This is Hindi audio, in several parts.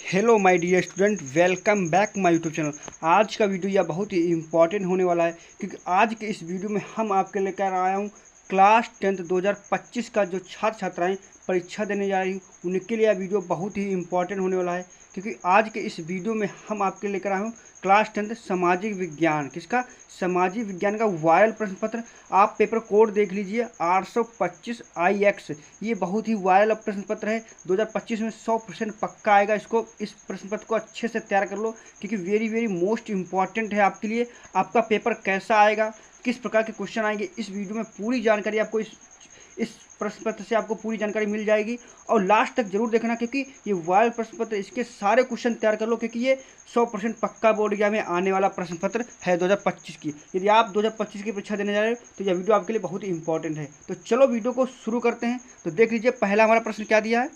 Hello my dear student, welcome back my YouTube channel. आज का वीडियो यह बहुत ही इंपॉर्टेंट होने वाला है क्योंकि आज के इस वीडियो में हम आपके लेकर आया हूँ क्लास 10th 2025 का जो छात्र छात्राएं परीक्षा देने जा रही हूँ उनके लिए यह वीडियो बहुत ही इंपॉर्टेंट होने वाला है क्योंकि आज के इस वीडियो में हम आपके लेकर आए हूँ क्लास 10th सामाजिक विज्ञान। किसका? सामाजिक विज्ञान का वायरल प्रश्न पत्र। आप पेपर कोड देख लीजिए 825 IX। ये बहुत ही वायरल प्रश्न पत्र है। 2025 में 100% पक्का आएगा। इसको इस प्रश्न पत्र को अच्छे से तैयार कर लो क्योंकि वेरी मोस्ट इंपॉर्टेंट है आपके लिए। आपका पेपर कैसा आएगा, किस प्रकार के क्वेश्चन आएंगे, इस वीडियो में पूरी जानकारी आपको इस प्रश्न पत्र से आपको पूरी जानकारी मिल जाएगी। और लास्ट तक जरूर देखना क्योंकि ये वायरल प्रश्न पत्र, इसके सारे क्वेश्चन तैयार कर लो क्योंकि ये 100% पक्का बोर्ड एग्जाम में आने वाला प्रश्न पत्र है 2025 की। यदि आप 2025 की परीक्षा देने जा रहे हो तो यह वीडियो आपके लिए बहुत ही इंपॉर्टेंट है। तो चलो वीडियो को शुरू करते हैं। तो देख लीजिए पहला हमारा प्रश्न क्या दिया है।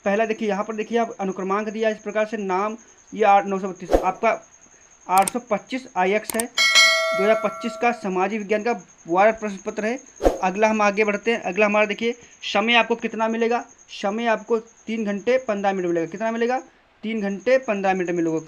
पहला देखिए, यहाँ पर देखिए आप अनुक्रमांक दिया है इस प्रकार से। नाम ये 932 आपका 825 IX है। 2025 का सामाजिक विज्ञान का वायरल प्रश्न पत्र है। अगला हम आगे बढ़ते हैं। अगला हमारा देखिए, समय आपको कितना मिलेगा। समय आपको 3 घंटे 15 मिनट मिलेगा। कितना मिलेगा? 3 घंटे 15 मिनट मिलेगा।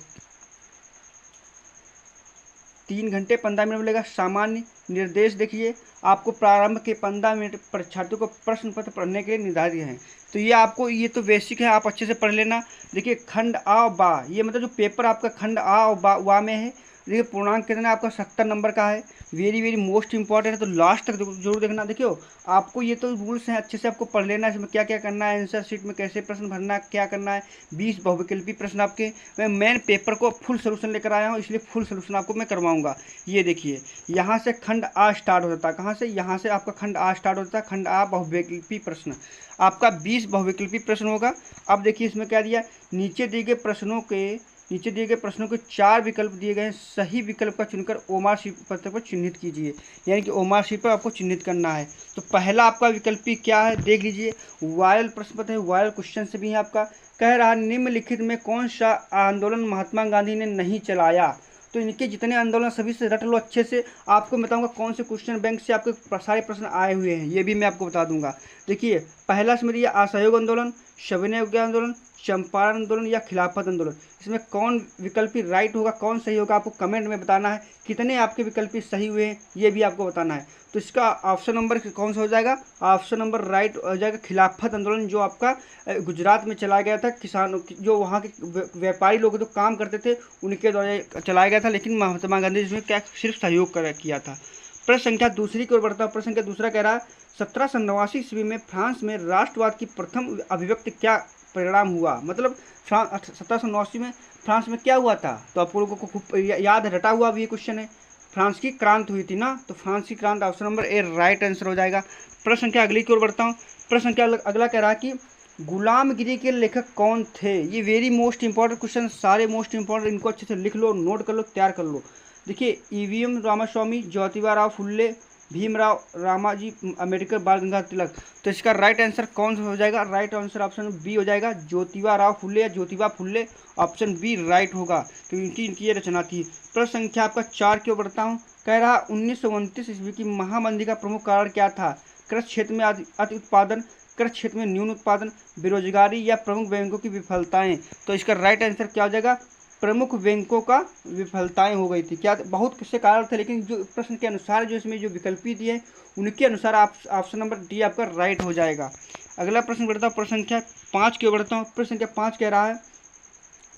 3 घंटे 15 मिनट मिलेगा। सामान्य निर्देश देखिए, आपको प्रारंभ के 15 मिनट परीक्षार्थियों को प्रश्न पत्र पढ़ने के लिए निर्धारित हैं। तो ये आपको, ये तो बेसिक है, आप अच्छे से पढ़ लेना। देखिए खंड आ और बा, ये मतलब जो पेपर आपका खंड आ और वा में है। देखिए पूर्णांक कितना आपका 70 नंबर का है। वेरी मोस्ट इंपॉर्टेंट है, तो लास्ट तक जरूर देखना। देखियो आपको ये तो रूल्स हैं, अच्छे से आपको पढ़ लेना है। इसमें क्या क्या करना है, आंसर शीट में कैसे प्रश्न भरना, क्या करना है। 20 बहुविकल्पी प्रश्न आपके, मैं मेन पेपर को फुल सोल्यूशन लेकर आया हूँ इसलिए फुल सोल्यूशन आपको मैं करवाऊंगा। ये देखिए यहाँ से खंड आ स्टार्ट हो जाता है। कहाँ से? यहाँ से आपका खंड आ स्टार्ट होता है। खंड आ बहुविकल्पी प्रश्न, आपका 20 बहुविकल्पी प्रश्न होगा। अब देखिए इसमें क्या दिया, नीचे दिए गए प्रश्नों के 4 विकल्प दिए गए हैं। सही विकल्प का चुनकर ओमार शीट पत्र पर चिन्हित कीजिए, यानी कि ओमार शीट पर आपको चिन्हित करना है। तो पहला आपका विकल्पी क्या है देख लीजिए, वायरल प्रश्न पत्र है, वायरल क्वेश्चन से भी है आपका। कह रहा निम्नलिखित में कौन सा आंदोलन महात्मा गांधी ने नहीं चलाया। तो इनके जितने आंदोलन सभी से रट लो अच्छे से। आपको बताऊंगा कौन से क्वेश्चन बैंक से आपके सारे प्रश्न आए हुए हैं, ये भी मैं आपको बता दूंगा। देखिए पहला इसमें दिया असहयोग आंदोलन, सविनय अवज्ञा आंदोलन, चंपारण आंदोलन या खिलाफत आंदोलन। इसमें कौन विकल्पी राइट होगा, कौन सही होगा, आपको कमेंट में बताना है। कितने आपके विकल्पी सही हुए हैं ये भी आपको बताना है। तो इसका ऑप्शन नंबर कौन सा हो जाएगा? ऑप्शन नंबर राइट हो जाएगा खिलाफत आंदोलन, जो आपका गुजरात में चलाया गया था। किसानों जो वहाँ के व्यापारी लोग जो काम करते थे उनके द्वारा चलाया गया था, लेकिन महात्मा गांधी इसमें क्या सिर्फ सहयोग किया था। प्रश्न संख्या दूसरी की ओर बढ़ता है। प्रश्न संख्या दूसरा कह रहा है 1789 ईस्वी में फ्रांस में राष्ट्रवाद की प्रथम अभिव्यक्ति क्या परिणाम हुआ। मतलब 1789 में फ्रांस में क्या हुआ था? तो आप लोगों को खूब याद रटा हुआ भी ये क्वेश्चन है। फ्रांस की क्रांति हुई थी ना, तो फ्रांस की क्रांति option number A right answer हो जाएगा। प्रश्न संख्या अगली की ओर बढ़ता हूँ। प्रश्न संख्या अगला कह रहा है कि गुलामगिरी के लेखक कौन थे। ये वेरी मोस्ट इंपॉर्टेंट क्वेश्चन, सारे मोस्ट इंपॉर्टेंट, इनको अच्छे से लिख लो, नोट कर लो, तैयार कर लो। देखिए EVM रामास्वामी, ज्योतिबा राव फुल्ले, भीमराव रामाजी अम्बेडकर, बाल गंगाधर तिलक। तो इसका राइट आंसर कौन सा हो जाएगा? राइट आंसर ऑप्शन बी हो जाएगा, ज्योतिबा राव फुल्ले या ज्योतिबा फुल्ले। ऑप्शन बी राइट होगा क्योंकि इनकी ये रचना थी। प्रश्न संख्या आपका 4 की ओर बढ़ता हूँ। कह रहा 1929 ईस्वी की महामंदी का प्रमुख कारण क्या था। कृषि क्षेत्र में अति उत्पादन, कृषि क्षेत्र में न्यून उत्पादन, बेरोजगारी या प्रमुख बैंकों की विफलताएं। तो इसका राइट आंसर क्या हो जाएगा? प्रमुख बैंकों का विफलताएं हो गई थी। क्या बहुत से कारण थे, लेकिन जो प्रश्न के अनुसार जो इसमें जो विकल्पी दिए उनके अनुसार आप ऑप्शन नंबर डी आपका राइट हो जाएगा। अगला प्रश्न बढ़ता हूँ, प्रश्न संख्या 5 की ओर बढ़ता हूँ। प्रश्न संख्या 5 कह रहा है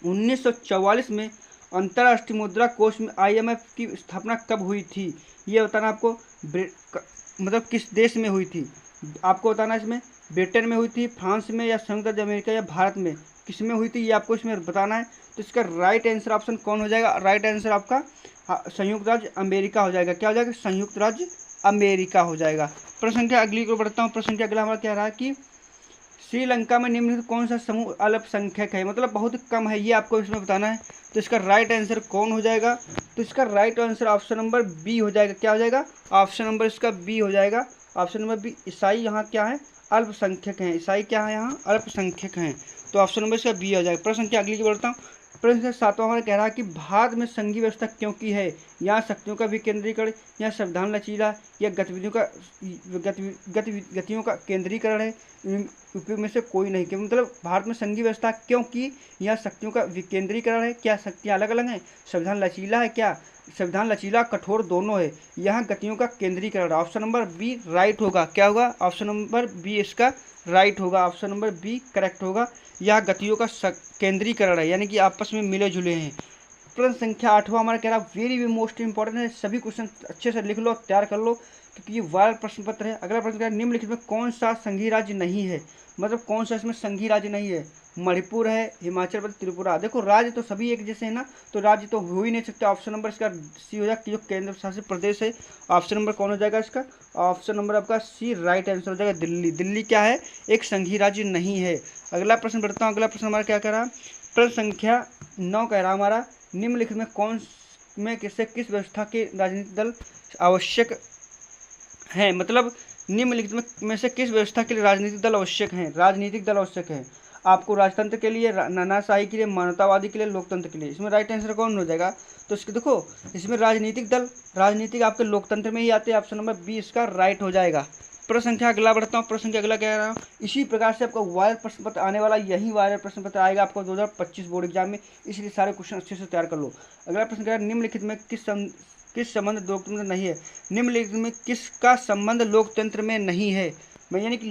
1944 में अंतर्राष्ट्रीय मुद्रा कोष में IMF की स्थापना कब हुई थी। ये बताना आपको, मतलब किस देश में हुई थी आपको बताना। इसमें ब्रिटेन में हुई थी, फ्रांस में, या संयुक्त राज्य अमेरिका, या भारत में, किस में हुई थी ये आपको इसमें बताना है। तो इसका राइट आंसर ऑप्शन कौन हो जाएगा? राइट आंसर आपका संयुक्त राज्य अमेरिका हो जाएगा। क्या हो जाएगा? संयुक्त राज्य अमेरिका हो जाएगा। प्रश्न संख्या अगली को बढ़ता हूँ। प्रश्न संख्या अगला हमारा क्या रहा है कि श्रीलंका में निम्नलिखित कौन सा समूह अल्पसंख्यक है, मतलब बहुत कम है, ये आपको इसमें बताना है। तो इसका राइट आंसर कौन हो जाएगा? तो इसका right answer option number B हो जाएगा। क्या हो जाएगा? ऑप्शन नंबर इसका बी हो जाएगा। ऑप्शन नंबर बी, ईसाई यहाँ क्या है? अल्पसंख्यक हैं। ईसाई क्या है? यहाँ अल्पसंख्यक हैं। तो ऑप्शन नंबर इसका बी हो जाएगा। प्रश्न संख्या अगली की बढ़ता हूँ। प्रश्न 7वां हमारा कह रहा है कि भारत में संघीय व्यवस्था क्यों की है। यहाँ शक्तियों का विकेंद्रीकरण या संविधान लचीला या गतियों का केंद्रीकरण है। उपयोग में से कोई नहीं। कि मतलब भारत में संघीय व्यवस्था क्यों की, यहाँ शक्तियों का विकेंद्रीकरण है, क्या शक्तियाँ अलग अलग हैं, संविधान लचीला है, क्या संविधान लचीला कठोर दोनों है, यहाँ गतियों का केंद्रीकरण। ऑप्शन नंबर बी राइट होगा। क्या होगा? ऑप्शन नंबर बी इसका राइट होगा। ऑप्शन नंबर बी करेक्ट होगा। यह गतियों का केंद्रीकरण है, यानी कि आपस में मिले जुले हैं। प्रश्न संख्या 8वां हमारा कह रहा है वेरी मोस्ट इंपॉर्टेंट है। सभी क्वेश्चन अच्छे से लिख लो, तैयार कर लो, क्योंकि ये वायरल प्रश्न पत्र है। अगला प्रश्न कह रहा है निम्नलिखित में कौन सा संघीय राज्य नहीं है। मतलब कौन सा इसमें संघीय राज्य नहीं है। मणिपुर है, हिमाचल प्रदेश, त्रिपुरा। देखो राज्य तो सभी एक जैसे है ना, तो राज्य तो हो ही नहीं सकते। ऑप्शन नंबर इसका सी हो जाएगा कि जो केंद्र शासित प्रदेश है। ऑप्शन नंबर कौन हो जाएगा इसका? ऑप्शन नंबर आपका सी राइट आंसर हो जाएगा, दिल्ली। दिल्ली क्या है? एक संघीय राज्य नहीं है। अगला प्रश्न बढ़ता हूँ। अगला प्रश्न हमारा क्या कह रहा है? प्रश्न संख्या 9 कह रहा हमारा निम्नलिखित में कौन में किस व्यवस्था के राजनीतिक दल आवश्यक हैं। मतलब निम्नलिखित में से किस व्यवस्था के लिए राजनीतिक दल आवश्यक हैं। राजनीतिक दल आवश्यक है आपको राजतंत्र के लिए, नानाशाही के लिए, मानवतावादी के लिए, लोकतंत्र के लिए। इसमें राइट आंसर कौन हो जाएगा? तो इसके देखो, इसमें राजनीतिक दल, राजनीतिक आपके लोकतंत्र में ही आते हैं। ऑप्शन नंबर बी इसका राइट हो जाएगा। प्रश्न संख्या अगला बढ़ता हूँ। प्रश्न संख्या अगला कह रहा हूँ इसी प्रकार से आपका वायरल प्रश्न पत्र आने वाला, यही वायरल प्रश्न पत्र आएगा आपको 2025 बोर्ड एग्जाम में, इसलिए सारे क्वेश्चन अच्छे से तैयार कर लो। अगला प्रश्न कह रहा है निम्नलिखित में किस संबंध लोकतंत्र नहीं है। निम्नलिखित में किसका संबंध लोकतंत्र में नहीं है। यानी कि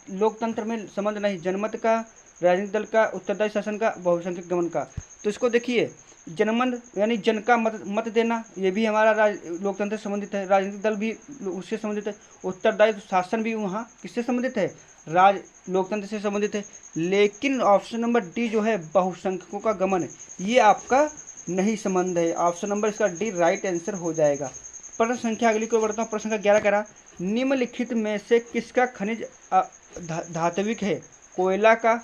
लोकतंत्र में संबंध नहीं, जनमत का, राजनीतिक दल का, उत्तरदायी शासन का, बहुसंख्यक गमन का। तो इसको देखिए, जनमत यानी जन का मत देना, ये भी हमारा लोकतंत्र से संबंधित है। राजनीतिक दल भी उससे संबंधित है। उत्तरदायी शासन भी वहाँ किससे संबंधित है? लोकतंत्र से संबंधित है। लेकिन ऑप्शन नंबर डी जो है बहुसंख्यकों का गमन, ये आपका नहीं संबंध है। ऑप्शन नंबर इसका डी राइट आंसर हो जाएगा। प्रश्न संख्या अगली को बढ़ता हूँ। प्रश्न संख्या 11 करा निम्नलिखित में से किसका खनिज धात्विक है। कोयला का,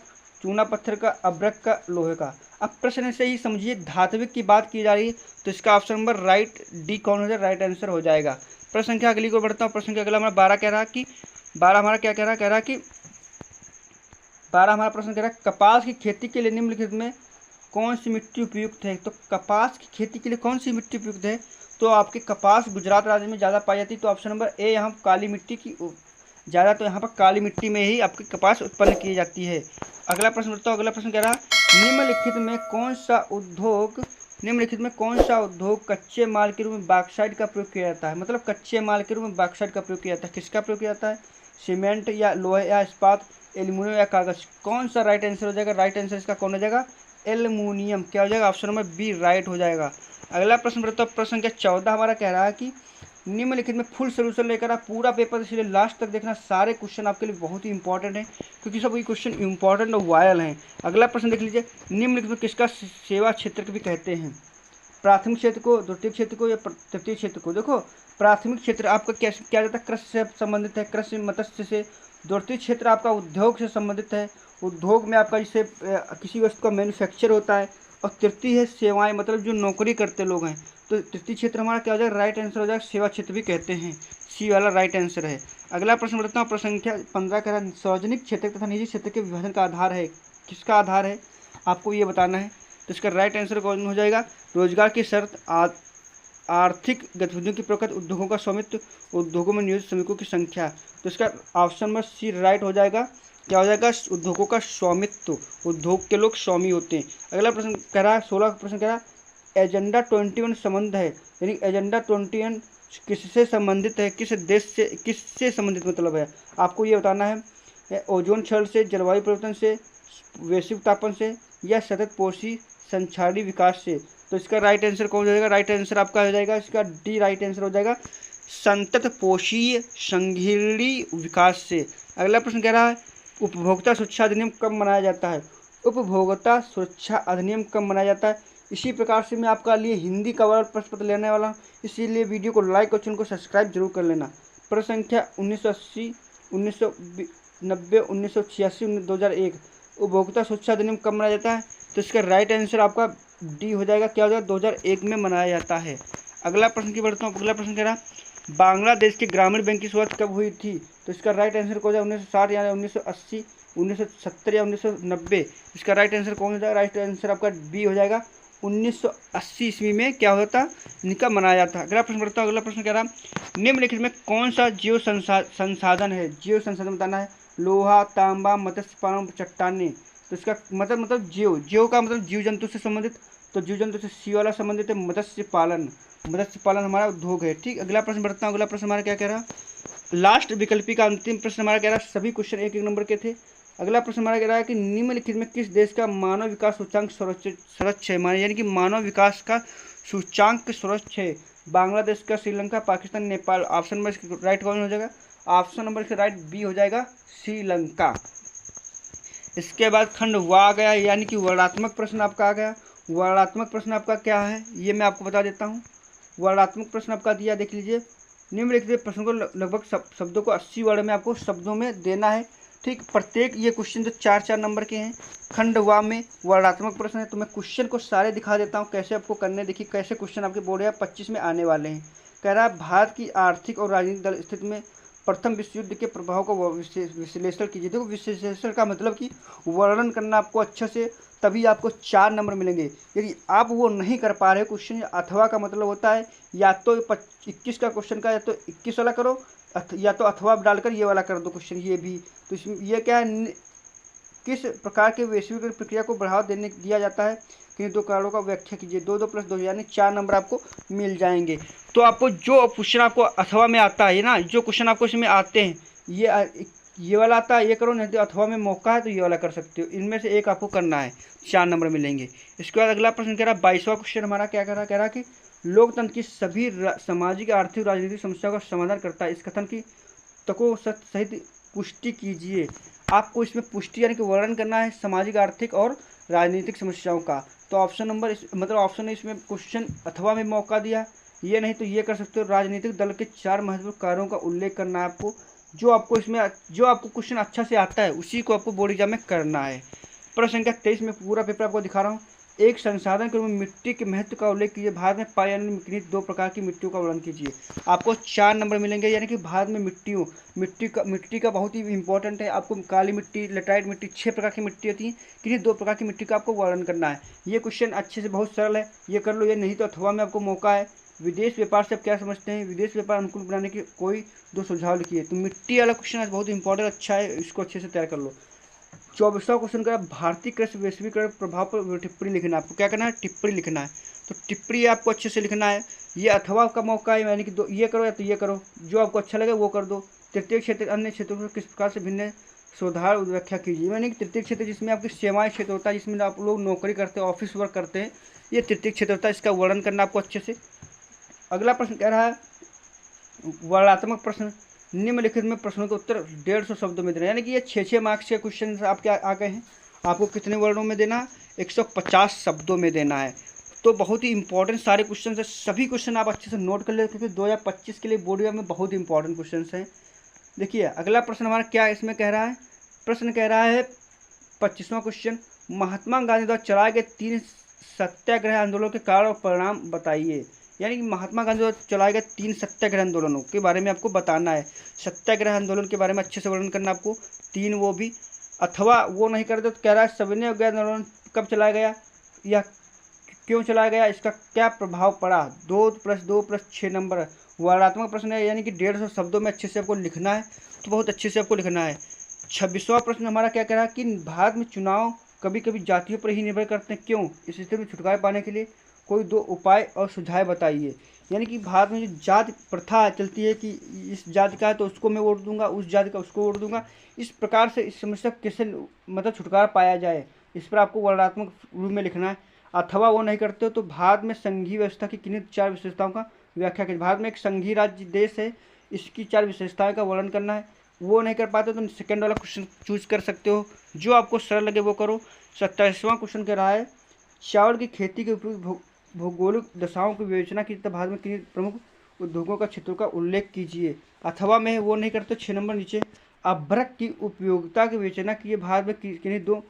चूना पत्थर का, अभ्रक का, लोहे का। अब प्रश्न से ही समझिए धात्विक की बात की जा रही है, तो इसका ऑप्शन नंबर राइट डी कौन हो जाए? राइट आंसर हो जाएगा। प्रश्न संख्या अगली को बढ़ता हूँ। प्रश्न संख्या अगला हमारा 12 कह रहा कि 12 हमारा क्या कह रहा है? कह रहा कि 12 हमारा प्रश्न कह रहा है कपास की खेती के लिए निम्नलिखित में कौन सी मिट्टी उपयुक्त है। तो कपास की खेती के लिए कौन सी मिट्टी उपयुक्त है? तो आपके कपास गुजरात राज्य में ज़्यादा पाई जाती है, तो ऑप्शन नंबर ए यहाँ काली मिट्टी की ज़्यादा, तो यहाँ पर काली मिट्टी में ही आपकी कपास उत्पन्न की जाती है। अगला प्रश्न बढ़ता हूँ। अगला प्रश्न कह रहा निम्नलिखित में कौन सा उद्योग कच्चे माल के रूप में बॉक्साइट का प्रयोग किया जाता है। मतलब कच्चे माल के रूप में बॉक्साइट का प्रयोग किया जाता है। किसका प्रयोग किया जाता है? सीमेंट या लोहे या इस्पात, एल्यूमिनियम या कागज। कौन सा राइट आंसर हो जाएगा? राइट आंसर इसका कौन हो जाएगा? एल्युमिनियम। क्या हो जाएगा? ऑप्शन नंबर बी राइट हो जाएगा। अगला प्रश्न बढ़ता है। प्रश्न संख्या 14 हमारा कह रहा है कि निम्नलिखित में फुल सोल्यूशन लेकर आप पूरा पेपर, इसलिए लास्ट तक देखना। सारे क्वेश्चन आपके लिए बहुत ही इंपॉर्टेंट है, क्योंकि सभी क्वेश्चन इंपॉर्टेंट और वायरल हैं। अगला प्रश्न देख लीजिए, निम्नलिखित में किसका सेवा क्षेत्र भी कहते हैं। प्राथमिक क्षेत्र को, द्वितीय क्षेत्र को या तृतीय क्षेत्र को। देखो, प्राथमिक क्षेत्र आपका क्या जाता है? कृषि से संबंधित है, कृषि मत्स्य से। द्वितीय क्षेत्र आपका उद्योग से संबंधित है, उद्योग में आपका जैसे किसी वस्तु का मैन्युफैक्चर होता है। और तृतीय है सेवाएं, मतलब जो नौकरी करते लोग हैं। तो तृतीय क्षेत्र हमारा क्या हो जाएगा? राइट आंसर हो जाएगा, सेवा क्षेत्र भी कहते हैं। सी वाला राइट आंसर है। अगला प्रश्न बढ़ता हूँ। प्रश्न संख्या 15 कह रहा है सार्वजनिक क्षेत्र तथा निजी क्षेत्र के विभाजन का आधार है। किसका आधार है आपको ये बताना है। तो इसका राइट आंसर कौन हो जाएगा? रोजगार की शर्त, आर्थिक गतिविधियों की प्रकृति, उद्योगों का स्वामित्व, उद्योगों में नियोजित श्रमिकों की संख्या। तो इसका ऑप्शन नंबर सी राइट हो जाएगा। क्या हो जाएगा? उद्योगों का स्वामित्व, उद्योग के लोग स्वामी होते हैं। अगला प्रश्न कह रहा है 16 प्रश्न कह रहा है एजेंडा 21 संबंध है, यानी एजेंडा 21 किससे संबंधित है, किस देश से, किससे संबंधित मतलब है आपको ये बताना है। ओजोन क्षरण से, जलवायु परिवर्तन से, वैश्विक तापमान से, या सतत पोषी संचारी विकास से। तो इसका राइट आंसर कौन हो जाएगा? राइट आंसर आपका हो जाएगा इसका डी राइट आंसर हो जाएगा, संतत पोषीय संघीय विकास से। अगला प्रश्न कह रहा है उपभोक्ता सुरक्षा अधिनियम कब मनाया जाता है। उपभोक्ता सुरक्षा अधिनियम कब मनाया जाता है। इसी प्रकार से मैं आपका लिए हिंदी का वाला प्रश्न पत्र लेने वाला हूँ, इसीलिए वीडियो को लाइक और चैनल को सब्सक्राइब जरूर कर लेना। प्रश्न संख्या 1980, 1990, 1986, 2001 उपभोक्ता सुरक्षा अधिनियम कब मनाया जाता है। तो इसका राइट आंसर आपका डी हो जाएगा। क्या हो जाएगा? 2001 में मनाया जाता है। अगला प्रश्न की बढ़ता हूँ। अगला प्रश्न कह रहा बांग्लादेश के ग्रामीण बैंक की शुरुआत कब हुई थी? तो इसका राइट आंसर कौन है? 1960 या 1980, 1970 या 1990? इसका राइट आंसर कौन हो जाएगा? राइट आंसर आपका बी हो जाएगा। 1980 ईस्वी में क्या होता था, इनका मनाया था। अगला प्रश्न बढ़ता हूँ। अगला प्रश्न कह रहा निम्नलिखित में कौन सा जीव संसाधन है? जीव संसाधन बताना है। लोहा, तांबा, मत्स्य पालन, चट्टाने। तो इसका मतलब जीव का मतलब जीव जंतु से संबंधित, तो जीव जंतु से सी वाला संबंधित है। मत्स्य पालन हमारा उद्योग है। ठीक, अगला प्रश्न बढ़ता हूँ। अगला प्रश्न हमारा क्या कह रहा, लास्ट विकल्पी का अंतिम प्रश्न हमारा कह रहा है, सभी क्वेश्चन एक एक नंबर के थे। अगला प्रश्न हमारा कह रहा है कि निम्नलिखित में किस देश का मानव विकास सूचांक सर्वोच्च है? यानी कि मानव विकास का सूचांक सर्वोच्च है। बांग्लादेश का, Sri Lanka, Pakistan, Nepal. Option number right कौन हो जाएगा? ऑप्शन नंबर इसका राइट बी हो जाएगा, श्रीलंका। इसके बाद खंड वा आ गया, यानी कि वर्णात्मक प्रश्न आपका आ गया। वर्णात्मक प्रश्न आपका क्या है ये मैं आपको बता देता हूँ। वर्णात्मक प्रश्न आपका दिया, देख लीजिए। निम्नलिखित प्रश्न को लगभग शब्दों को 80 वर्ड में आपको शब्दों में देना है। ठीक, प्रत्येक ये क्वेश्चन जो 4-4 नंबर के हैं। खंड वा में वर्णात्मक प्रश्न है, तो मैं क्वेश्चन को सारे दिखा देता हूँ कैसे आपको करने। देखिए कैसे क्वेश्चन आपके बोर्ड या 25 में आने वाले हैं। कह रहा है भारत की आर्थिक और राजनीतिक दल स्थिति में प्रथम विश्व युद्ध के प्रभाव को विश्लेषण कीजिए। देखो विश्लेषण का मतलब कि वर्णन करना आपको अच्छे से, तभी आपको 4 नंबर मिलेंगे। यदि आप वो नहीं कर पा रहे क्वेश्चन, अथवा का मतलब होता है या तो 21 का क्वेश्चन का या तो 21 वाला करो, या तो अथवा डालकर ये वाला कर दो क्वेश्चन ये भी। तो इसमें ये क्या है, किस प्रकार के वैश्वीकरण प्रक्रिया को बढ़ावा दिया जाता है, किन दो कारणों का व्याख्या कीजिए। 2 2 + 2 यानी 4 नंबर आपको मिल जाएंगे। तो आपको जो क्वेश्चन आपको अथवा में आता है ना, जो क्वेश्चन आपको इसमें आते हैं, ये वाला आता है ये करो, नहीं तो अथवा में मौका है तो ये वाला कर सकते हो। इनमें से एक आपको करना है, 4 नंबर मिलेंगे। इसके बाद अगला प्रश्न कह रहा है 22वां क्वेश्चन हमारा क्या कह रहा है कि लोकतंत्र की सभी सामाजिक, आर्थिक, राजनीतिक समस्याओं का समाधान करता है। इस कथन की तको सहित पुष्टि कीजिए। आपको इसमें पुष्टि यानी कि वर्णन करना है सामाजिक, आर्थिक और राजनीतिक समस्याओं का। तो ऑप्शन नंबर मतलब ऑप्शन ने इसमें क्वेश्चन अथवा में मौका दिया, ये नहीं तो ये कर सकते हो। राजनीतिक दल के 4 महत्वपूर्ण कार्यों का उल्लेख करना है आपको। जो आपको क्वेश्चन अच्छा से आता है उसी को आपको बोर्ड एग्जाम में करना है। प्रश्न संख्या 23 में पूरा पेपर आपको दिखा रहा हूँ। एक संसाधन के रूप में मिट्टी के महत्व का उल्लेख कीजिए। भारत में पाई जाने वाली 2 प्रकार की मिट्टियों का वर्णन कीजिए। आपको 4 नंबर मिलेंगे। यानी कि भारत में मिट्टी का बहुत ही इंपॉर्टेंट है। आपको काली मिट्टी, लेटराइट मिट्टी, 6 प्रकार की मिट्टी होती है। किन्हीं 2 प्रकार की मिट्टी का आपको वर्णन करना है। ये क्वेश्चन अच्छे से बहुत सरल है, ये कर लो। ये नहीं तो अथवा में आपको मौका है। विदेश व्यापार से आप क्या समझते हैं? विदेश व्यापार अनुकूल बनाने के कोई 2 सुझाव लिखिए। तो मिट्टी वाला क्वेश्चन आज बहुत इंपॉर्टेंट, अच्छा है, इसको अच्छे से तैयार कर लो। 24वां क्वेश्चन का भारतीय कृषि वैश्वीकरण प्रभाव पर टिप्पणी लिखना है। आपको क्या करना है? टिप्पणी लिखना है। तो टिप्पणी आपको अच्छे से लिखना है। ये अथवा का मौका है, यानी कि ये करो या तो ये करो, जो आपको अच्छा लगे वो कर दो। तृतीय क्षेत्र अन्य क्षेत्रों से किस प्रकार से भिन्न सुधार व्याख्या कीजिए। यानी कि तृतीय क्षेत्र जिसमें आपकी सेवाएं क्षेत्र होता है, जिसमें आप लोग नौकरी करते हैं, ऑफिस वर्क करते हैं, ये तृतीय क्षेत्र होता है। इसका वर्णन करना आपको अच्छे से। अगला प्रश्न कह रहा है वर्णात्मक प्रश्न। निम्नलिखित में प्रश्नों के उत्तर 150 शब्दों में देना। यानी कि ये 6 मार्क्स के क्वेश्चन आपके आ गए हैं। आपको कितने वर्णों में देना? 150 शब्दों में देना है। तो बहुत ही इंपॉर्टेंट सारे क्वेश्चन है। सभी क्वेश्चन आप अच्छे से नोट कर लेते, क्योंकि 2025 के लिए बोर्ड एग्जाम में बहुत इंपॉर्टेंट क्वेश्चन हैं। देखिए अगला प्रश्न हमारा क्या इसमें कह रहा है। प्रश्न कह रहा है 25वां क्वेश्चन, महात्मा गांधी द्वारा चलाए गए 3 सत्याग्रह आंदोलनों के कारण और परिणाम बताइए। यानी कि महात्मा गांधी द्वारा चलाए गए 3 सत्याग्रह आंदोलनों के बारे में आपको बताना है। सत्याग्रह आंदोलन के बारे में अच्छे से वर्णन करना आपको, 3 वो भी। अथवा वो नहीं करते तो कह रहा है सविनय अवज्ञा आंदोलन कब चलाया गया या क्यों चलाया गया, इसका क्या प्रभाव पड़ा। 2 + 2 + 6 नंबर वर्णात्मक प्रश्न है, यानी कि 150 शब्दों में अच्छे से आपको लिखना है। तो बहुत अच्छे से आपको लिखना है। 26वां प्रश्न हमारा क्या कह रहा है कि भारत में चुनाव कभी कभी जातियों पर ही निर्भर करते हैं, क्यों? इस स्थिति में छुटकारा पाने के लिए कोई 2 उपाय और सुझाव बताइए। यानी कि भारत में जो जाति प्रथा चलती है कि इस जाति का है तो उसको मैं वोट दूंगा, उस जाति का उसको वोट दूंगा, इस प्रकार से इस समस्या कैसे मतलब छुटकारा पाया जाए, इस पर आपको वर्णात्मक रूप में लिखना है। अथवा वो नहीं करते हो तो भारत में संघीय व्यवस्था की किन्हीं 4 विशेषताओं का व्याख्या कीजिए। भारत में एक संघीय राज्य देश है, इसकी 4 विशेषताओं का वर्णन करना है। वो नहीं कर पाते तो सेकंड वाला क्वेश्चन चूज कर सकते हो, जो आपको सरल लगे वो करो। 27वां क्वेश्चन कह रहा है चावल की खेती के उपयुक्त भौगोलिक दशाओं की विवेचना की तथा भारत में किन्हीं प्रमुख उद्योगों का क्षेत्रों का उल्लेख कीजिए। अथवा में वो नहीं करते 6 नंबर नीचे। अभ्रक की उपयोगिता की विवेचना कीजिए। भारत में किन्हीं 2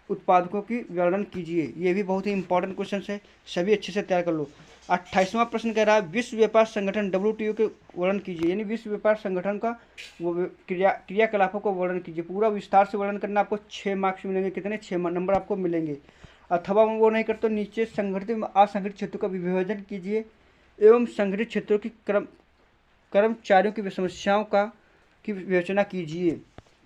उत्पादकों की वर्णन कीजिए। ये भी बहुत ही इंपॉर्टेंट क्वेश्चन है, सभी अच्छे से तैयार कर लो। 28वां प्रश्न कह रहा है विश्व व्यापार संगठन WTO के वर्णन कीजिए, यानी विश्व व्यापार संगठन का वो क्रियाकलापों को वर्णन कीजिए। पूरा विस्तार से वर्णन करना, आपको 6 मार्क्स मिलेंगे। कितने? 6 नंबर आपको मिलेंगे। अथवा वो नहीं करते नीचे संगठित व असंगठित क्षेत्रों का विभाजन कीजिए एवं संगठित क्षेत्रों की कर्मचारियों की समस्याओं की विवेचना कीजिए।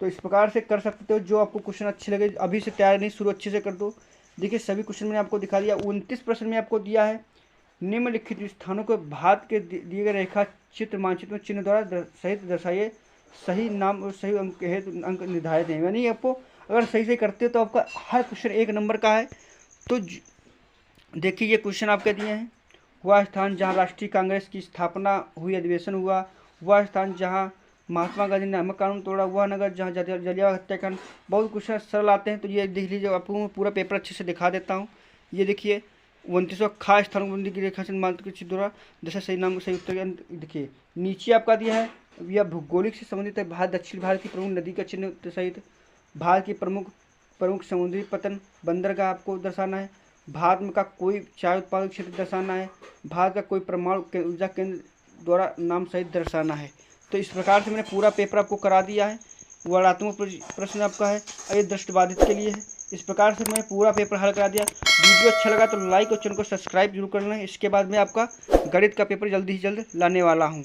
तो इस प्रकार से कर सकते हो। जो आपको क्वेश्चन अच्छे लगे अभी से तैयार नहीं, शुरू अच्छे से कर दो। देखिए सभी क्वेश्चन मैंने आपको दिखा दिया। 29 प्रश्न में आपको दिया है निम्नलिखित स्थानों को भारत के दिए गए रेखा चित्र मानचित्र में चिन्ह द्वारा सहित दर्शाइए। सही नाम और सही अंक हेतु अंक निर्धारित हैं, यानी आपको अगर सही से करते हो तो आपका हर क्वेश्चन 1 नंबर का है। तो देखिए ये क्वेश्चन आपके दिए हैं। वह स्थान जहाँ राष्ट्रीय कांग्रेस की स्थापना हुई, अधिवेशन हुआ। वह स्थान जहाँ महात्मा गांधी ने नमक कानून तोड़ा। वह नगर जहाँ जलियांवाला हत्याकांड। बहुत क्वेश्चन सरल आते हैं, तो ये देख लीजिए। आपको मैं पूरा पेपर अच्छे से दिखा देता हूँ। ये देखिए 29वां खा स्थान की रेखा चंद्र मात्र के द्वारा जैसे सही नाम सही उत्तर। देखिए नीचे आपका दिया है, यह भौगोलिक से संबंधित है। भारत दक्षिण भारत की प्रमुख नदी का चिन्ह सहित भारत की प्रमुख समुद्री पतन बंदरगाह आपको दर्शाना है। भारत में का कोई चाय उत्पादक क्षेत्र दर्शाना है। भारत का कोई परमाणु ऊर्जा केंद्र द्वारा नाम सहित दर्शाना है। तो इस प्रकार से मैंने पूरा पेपर आपको करा दिया है। वर्णात्मक प्रश्न आपका है, ये दृष्टिबाधित के लिए है। इस प्रकार से मैंने पूरा पेपर हल करा दिया। वीडियो अच्छा लगा तो लाइक और चैनल को सब्सक्राइब जरूर कर लें। इसके बाद मैं आपका गणित का पेपर जल्दी ही जल्द लाने वाला हूँ।